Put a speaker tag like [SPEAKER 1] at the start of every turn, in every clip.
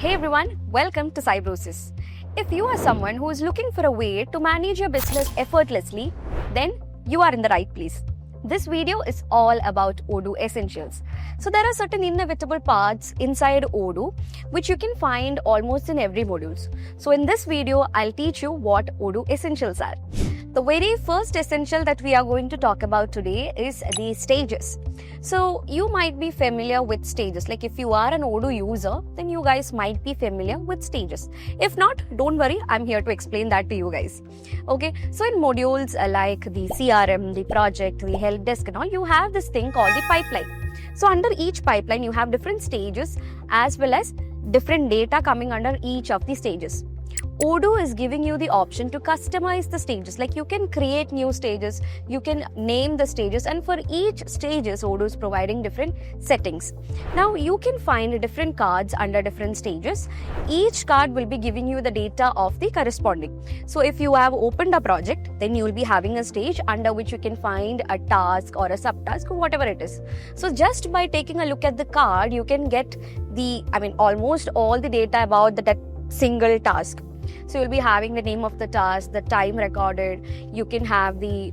[SPEAKER 1] Hey everyone, welcome to Cybrosys. If you are someone who is looking for a way to manage your business effortlessly, then you are in the right place. This video is all about Odoo Essentials. So there are certain inevitable parts inside Odoo which you can find almost in every module. So in this video, I'll teach you what Odoo Essentials are. The very first essential that we are going to talk about today is the stages. So you might be familiar with stages. Like if you are an Odoo user, then you guys might be familiar with stages. If not, don't worry, I'm here to explain that to you guys. Okay, so in modules like the CRM, the project, the help desk and all, you have this thing called the pipeline. So under each pipeline, you have different stages as well as different data coming under each of the stages. Odoo is giving you the option to customize the stages. Like you can create new stages, you can name the stages, and for each stages, Odoo is providing different settings. Now you can find different cards under different stages. Each card will be giving you the data of the corresponding. So if you have opened a project, then you will be having a stage under which you can find a task or a subtask or whatever it is. So just by taking a look at the card, you can get almost all the data about that single task. So you'll be having the name of the task, the time recorded. You can have the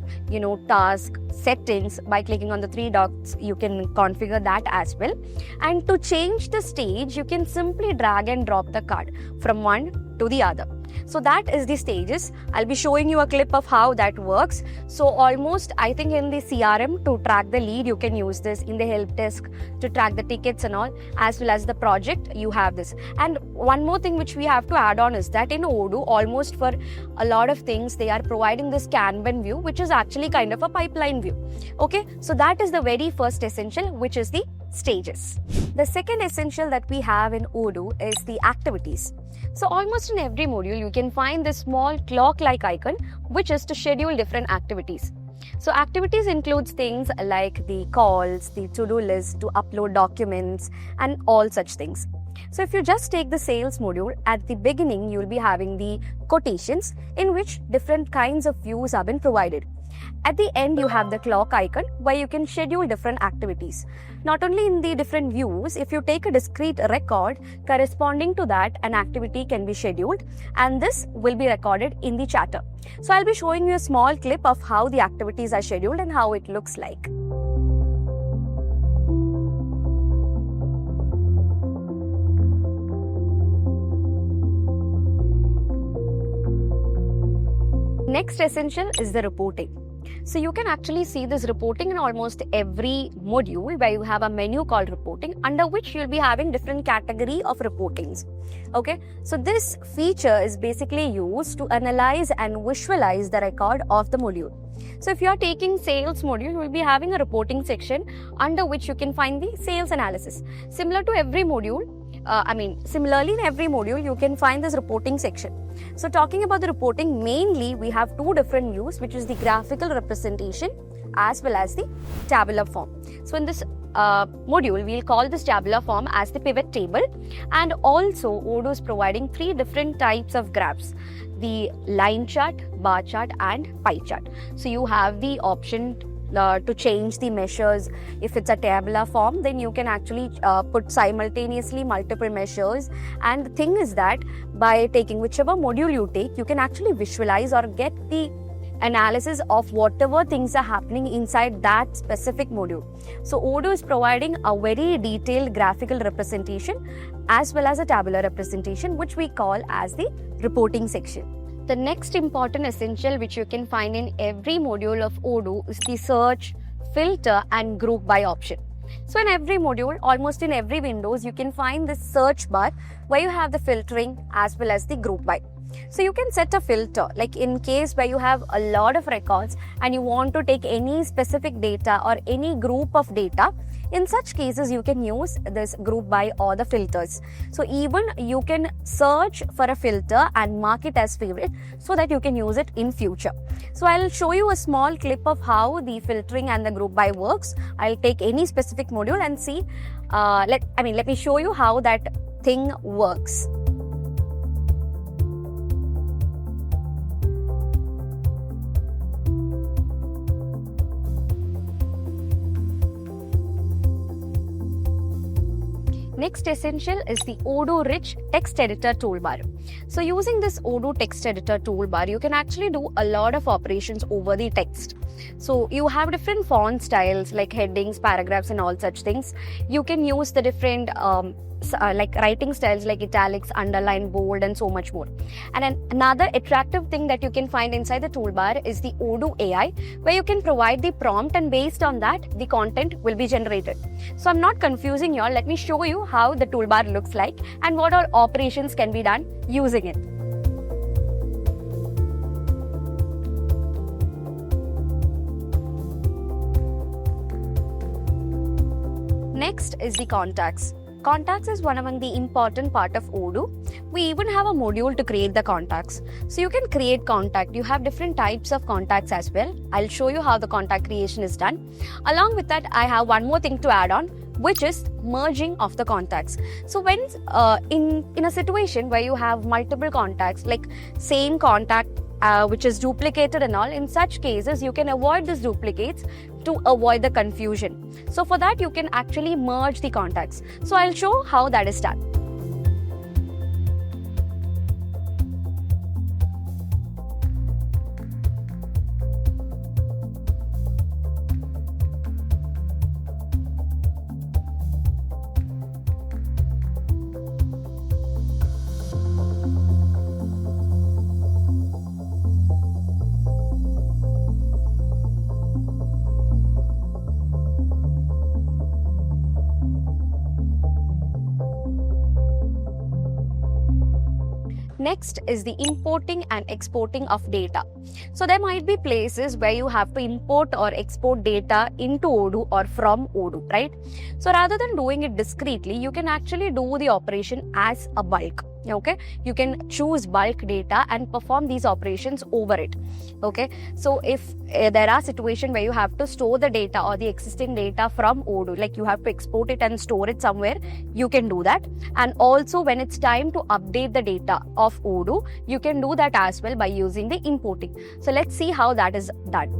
[SPEAKER 1] task settings. By clicking on the three dots, you can configure that as well. And to change the stage, you can simply drag and drop the card from one to the other. So that is the stages. I'll be showing you a clip of how that works. So almost, I think in the CRM to track the lead, you can use this. In the help desk to track the tickets and all, as well as the project, you have this. And one more thing which we have to add on is that in Odoo, almost for a lot of things, they are providing this Kanban view, which is actually kind of a pipeline view. Okay, so that is the very first essential, which is the stages. The second essential that we have in Odoo is the activities. So almost in every module, you can find this small clock-like icon, which is to schedule different activities. So activities includes things like the calls, the to-do list, to upload documents, and all such things. So if you just take the sales module, at the beginning, you will be having the quotations in which different kinds of views have been provided. At the end, you have the clock icon where you can schedule different activities. Not only in the different views, if you take a discrete record corresponding to that, an activity can be scheduled and this will be recorded in the chatter. So I'll be showing you a small clip of how the activities are scheduled and how it looks like. Next essential is the reporting. So you can actually see this reporting in almost every module where you have a menu called reporting, under which you'll be having different category of reportings. Okay, so this feature is basically used to analyze and visualize the record of the module. So if you are taking sales module, you will be having a reporting section under which you can find the sales analysis. Similar to every module, similarly in every module, you can find this reporting section. So talking about the reporting, mainly we have two different views, which is the graphical representation as well as the tabular form. So in this module, we'll call this tabular form as the pivot table. And also Odoo is providing three different types of graphs: the line chart, bar chart and pie chart. So you have the option to change the measures. If it's a tabular form, then you can actually put simultaneously multiple measures. And the thing is that by taking whichever module you take, you can actually visualize or get the analysis of whatever things are happening inside that specific module. So Odoo is providing a very detailed graphical representation as well as a tabular representation, which we call as the reporting section. The next important essential which you can find in every module of Odoo is the search, filter and group by option. So in every module, almost in every Windows, you can find this search bar where you have the filtering as well as the group by. So you can set a filter, like in case where you have a lot of records and you want to take any specific data or any group of data. In such cases, you can use this group by or the filters. So even you can search for a filter and mark it as favorite so that you can use it in future. So I'll show you a small clip of how the filtering and the group by works. I'll take any specific module and see, let me show you how that thing works. next essential is the Odoo Rich Text Editor Toolbar. So using this Odoo Text Editor Toolbar, you can actually do a lot of operations over the text. So you have different font styles like headings, paragraphs and all such things. You can use the different like writing styles like italics, underline, bold and so much more. And another attractive thing that you can find inside the toolbar is the Odoo AI, where you can provide the prompt and based on that the content will be generated. So I'm not confusing you all. Let me show you how the toolbar looks like and what all operations can be done using it. Next is the contacts. Contacts is one among the important part of Odoo. We even have a module to create the contacts. So you can create contact. You have different types of contacts as well. I'll show you how the contact creation is done. Along with that, I have one more thing to add on, which is merging of the contacts. So when in a situation where you have multiple contacts, like same contact which is duplicated and all, in such cases you can avoid these duplicates to avoid the confusion. So for that you can actually merge the contacts. So I'll show how that is done. Next is the importing and exporting of data. So there might be places where you have to import or export data into Odoo or from Odoo, right? So rather than doing it discretely, you can actually do the operation as a bulk. Okay, you can choose bulk data and perform these operations over it. Okay, so if there are situations where you have to store the data or the existing data from Odoo, like you have to export it and store it somewhere, you can do that. And also when it's time to update the data of Odoo, you can do that as well by using the importing. So let's see how that is done.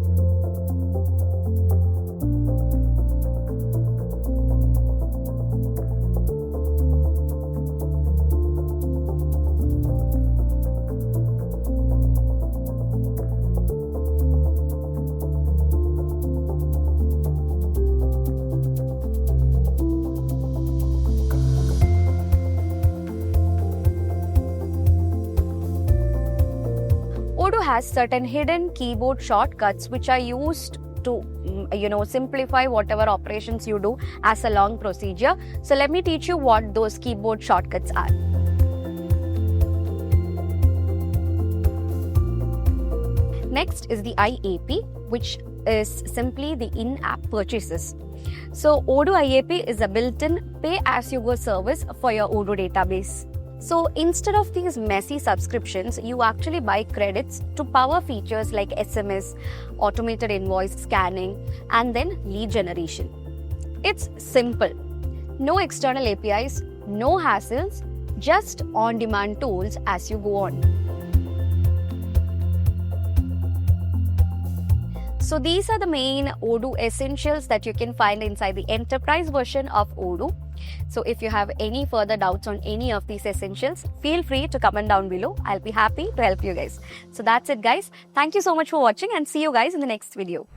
[SPEAKER 1] Odoo has certain hidden keyboard shortcuts which are used to simplify whatever operations you do as a long procedure. So let me teach you what those keyboard shortcuts are. Next is the IAP, which is simply the in-app purchases. So Odoo IAP is a built-in pay-as-you-go service for your Odoo database. So instead of these messy subscriptions, you actually buy credits to power features like SMS, automated invoice scanning, and then lead generation. It's simple. No external APIs, no hassles, just on-demand tools as you go on. So these are the main Odoo essentials that you can find inside the enterprise version of Odoo. So if you have any further doubts on any of these essentials, feel free to comment down below. I'll be happy to help you guys. So that's it guys. Thank you so much for watching and see you guys in the next video.